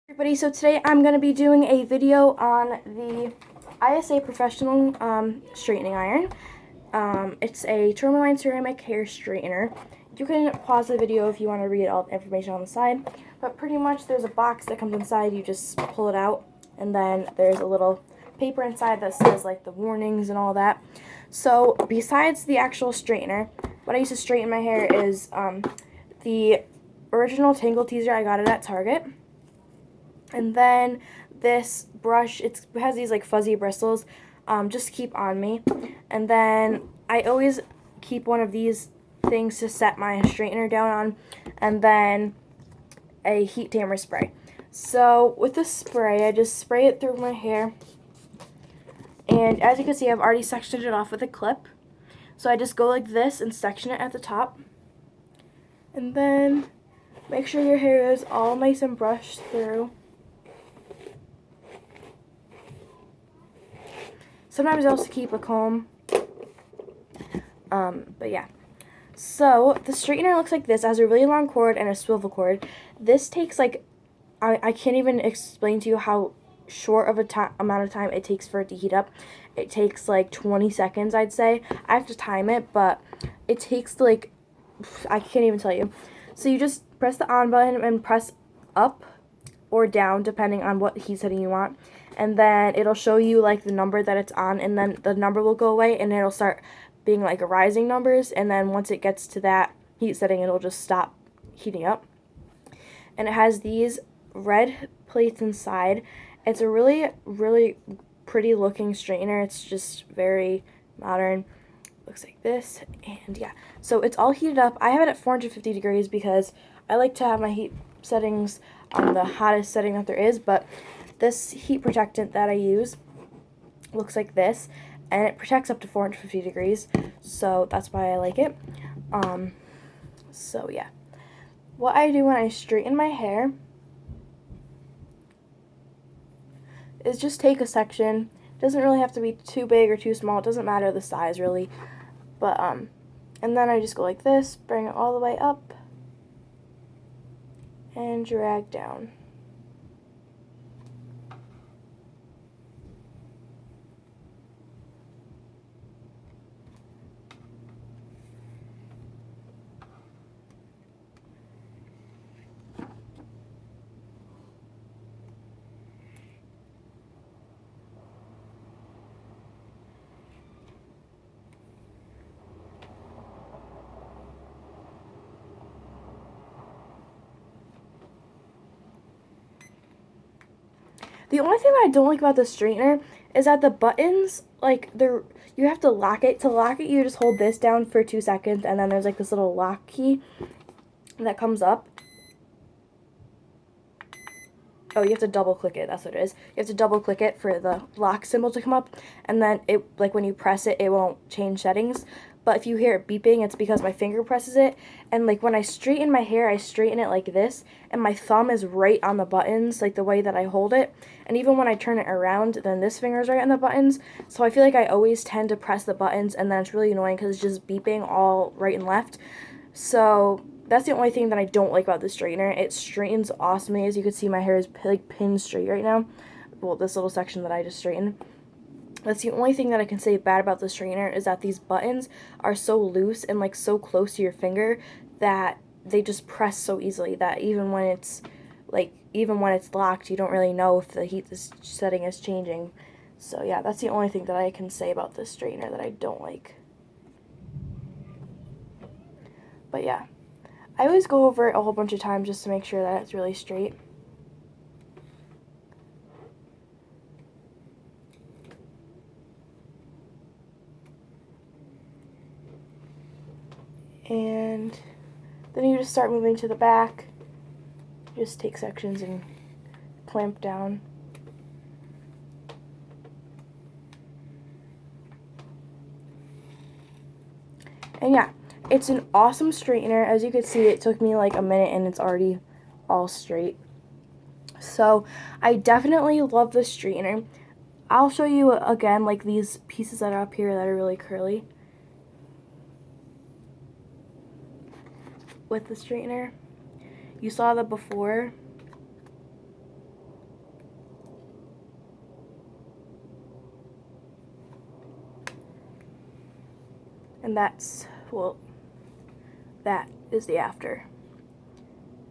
Everybody, so today I'm going to be doing a video on the ISA Professional Straightening Iron. It's a tourmaline ceramic hair straightener. You can pause the video if you want to read all the information on the side, but pretty much there's a box that comes inside. You just pull it out, and then there's a little paper inside that says like the warnings and all that. So besides the actual straightener, what I use to straighten my hair is the original Tangle Teaser. I got it at Target. And then this brush, it has these like fuzzy bristles, just keep on me. And then I always keep one of these things to set my straightener down on, and then a heat tamer spray. So with the spray, I just spray it through my hair. And as you can see, I've already sectioned it off with a clip. So I just go like this and section it at the top. And then make sure your hair is all nice and brushed through. Sometimes I also keep a comb, but yeah. So the straightener looks like this. It has a really long cord and a swivel cord. This takes like, I can't even explain to you how short of a amount of time it takes for it to heat up. It takes like 20 seconds, I'd say. I have to time it, but it takes like, I can't even tell you. So you just press the on button and press up or down depending on what heat setting you want, and then it'll show you like the number that it's on, and then the number will go away and it'll start being like rising numbers, and then once it gets to that heat setting it'll just stop heating up. And it has these red plates inside. It's a really pretty looking straightener. It's just very modern. Looks like this. And yeah, so it's all heated up. I have it at 450 degrees because I like to have my heat settings on the hottest setting that there is, but this heat protectant that I use looks like this, and it protects up to 450 degrees, so that's why I like it. So yeah, what I do when I straighten my hair is just take a section. It doesn't really have to be too big or too small. It doesn't matter the size really, but and then I just go like this, bring it all the way up, and drag down. The only thing that I don't like about the straightener is that the buttons, like, you have to lock it. To lock it, you just hold this down for 2 seconds, and then there's like this little lock key that comes up. Oh, you have to double click it, that's what it is. You have to double click it for the lock symbol to come up, and then it, like, when you press it, it won't change settings. But if you hear it beeping, it's because my finger presses it. And like when I straighten my hair, I straighten it like this, and my thumb is right on the buttons, like the way that I hold it. And even when I turn it around, then this finger is right on the buttons. So I feel like I always tend to press the buttons, and then it's really annoying because it's just beeping all right and left. So that's the only thing that I don't like about the straightener. It straightens awesomely. As you can see, my hair is like pinned straight right now. Well, this little section that I just straightened. That's the only thing that I can say bad about the straightener, is that these buttons are so loose and like so close to your finger that they just press so easily that even when it's locked, you don't really know if the heat setting is changing. So yeah, that's the only thing that I can say about this straightener that I don't like. But yeah, I always go over it a whole bunch of times just to make sure that it's really straight. And then you just start moving to the back. Just take sections and clamp down. And yeah, it's an awesome straightener. As you can see, it took me like a minute and it's already all straight. So I definitely love this straightener. I'll show you again like these pieces that are up here that are really curly with the straightener. You saw that before. And that's, well, that is the after.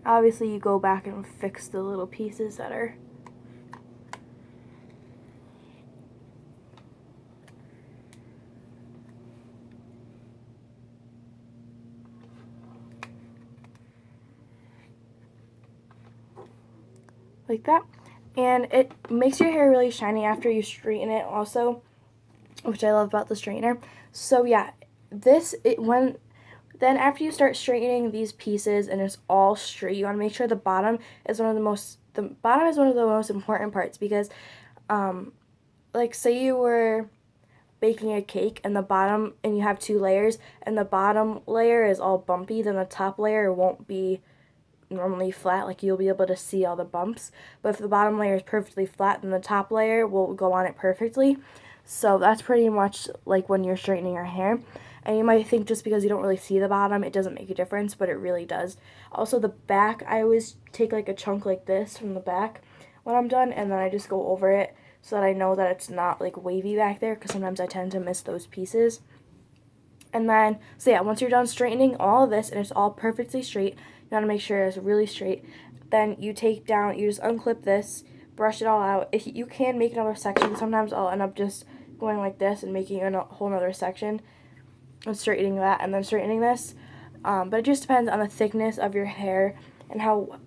Obviously you go back and fix the little pieces that are like that. And it makes your hair really shiny after you straighten it also, which I love about the straightener. So yeah, then after you start straightening these pieces and it's all straight, you want to make sure the bottom is one of the most important parts, because like say you were baking a cake and you have 2 layers and the bottom layer is all bumpy, then the top layer won't be normally flat, like you'll be able to see all the bumps. But if the bottom layer is perfectly flat, then the top layer will go on it perfectly. So that's pretty much like when you're straightening your hair. And you might think just because you don't really see the bottom, it doesn't make a difference, but it really does. Also the back, I always take like a chunk like this from the back when I'm done, and then I just go over it so that I know that it's not like wavy back there, because sometimes I tend to miss those pieces. And then, so yeah, once you're done straightening all of this and it's all perfectly straight, you want to make sure it's really straight, then you just unclip this, brush it all out. If you can make another section, sometimes I'll end up just going like this and making a whole other section and straightening that and then straightening this. But it just depends on the thickness of your hair and how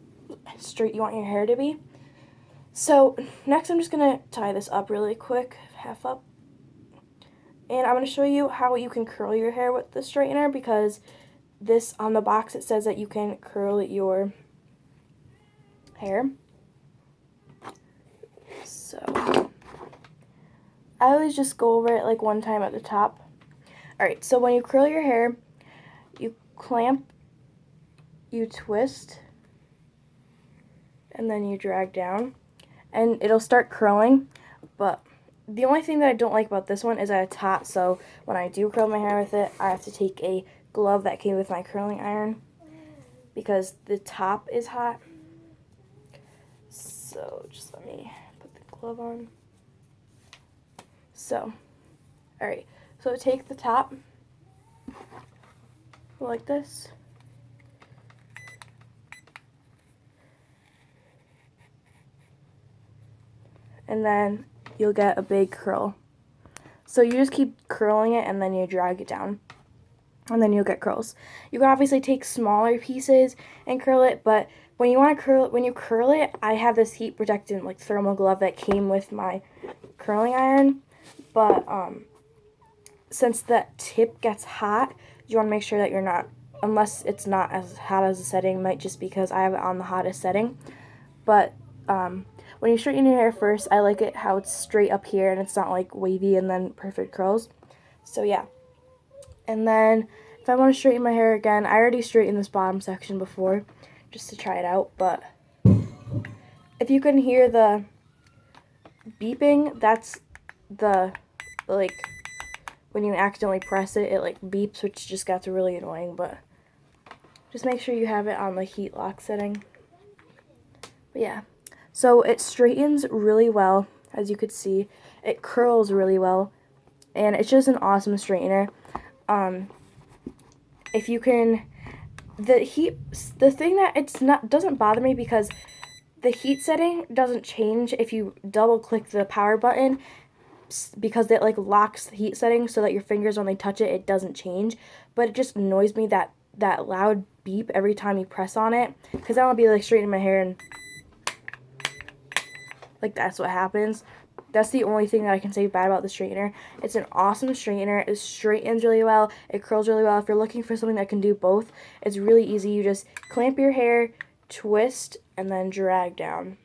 straight you want your hair to be. So next I'm just going to tie this up really quick, half up. And I'm going to show you how you can curl your hair with the straightener, because this on the box it says that you can curl your hair. So I always just go over it like one time at the top. Alright, so when you curl your hair, you clamp, you twist, and then you drag down, and it'll start curling. But the only thing that I don't like about this one is that it's hot, so when I do curl my hair with it, I have to take a glove that came with my curling iron, because the top is hot. So just let me put the glove on. So, alright, so take the top like this. And then you'll get a big curl. So you just keep curling it and then you drag it down, and then you'll get curls. You can obviously take smaller pieces and curl it, but when you curl it, I have this heat protectant like thermal glove that came with my curling iron. But since the tip gets hot, you want to make sure that you're not, unless it's not as hot as the setting, might just because I have it on the hottest setting. But when you straighten your hair first, I like it how it's straight up here and it's not like wavy and then perfect curls. So yeah. And then if I want to straighten my hair again, I already straightened this bottom section before just to try it out, but if you can hear the beeping, that's the like when you accidentally press it, it like beeps, which just got really annoying. But just make sure you have it on the heat lock setting. But yeah, so it straightens really well, as you could see. It curls really well, and it's just an awesome straightener. If you can, the thing that doesn't bother me, because the heat setting doesn't change if you double click the power button, because it like locks the heat setting so that your fingers, when they touch it, it doesn't change. But it just annoys me that loud beep every time you press on it, because I don't be like straightening my hair and like that's what happens. That's the only thing that I can say bad about the straightener. It's an awesome straightener. It straightens really well. It curls really well. If you're looking for something that can do both, it's really easy. You just clamp your hair, twist, and then drag down.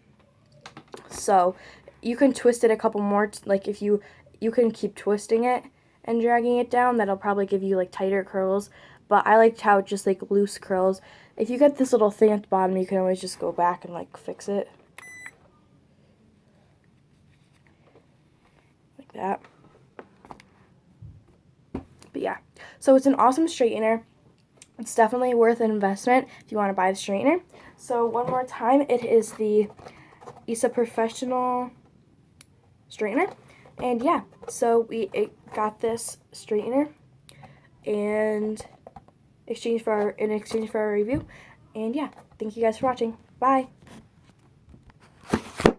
So you can twist it a couple more, like if you can keep twisting it and dragging it down, that'll probably give you like tighter curls. But I liked how it just like loose curls. If you get this little thing at the bottom, you can always just go back and like fix it. Like that. But yeah, so it's an awesome straightener. It's definitely worth an investment if you want to buy the straightener. So one more time, it is the Isa Professional straightener. And yeah, so we got this straightener. and in exchange for our review. And yeah, thank you guys for watching. Bye.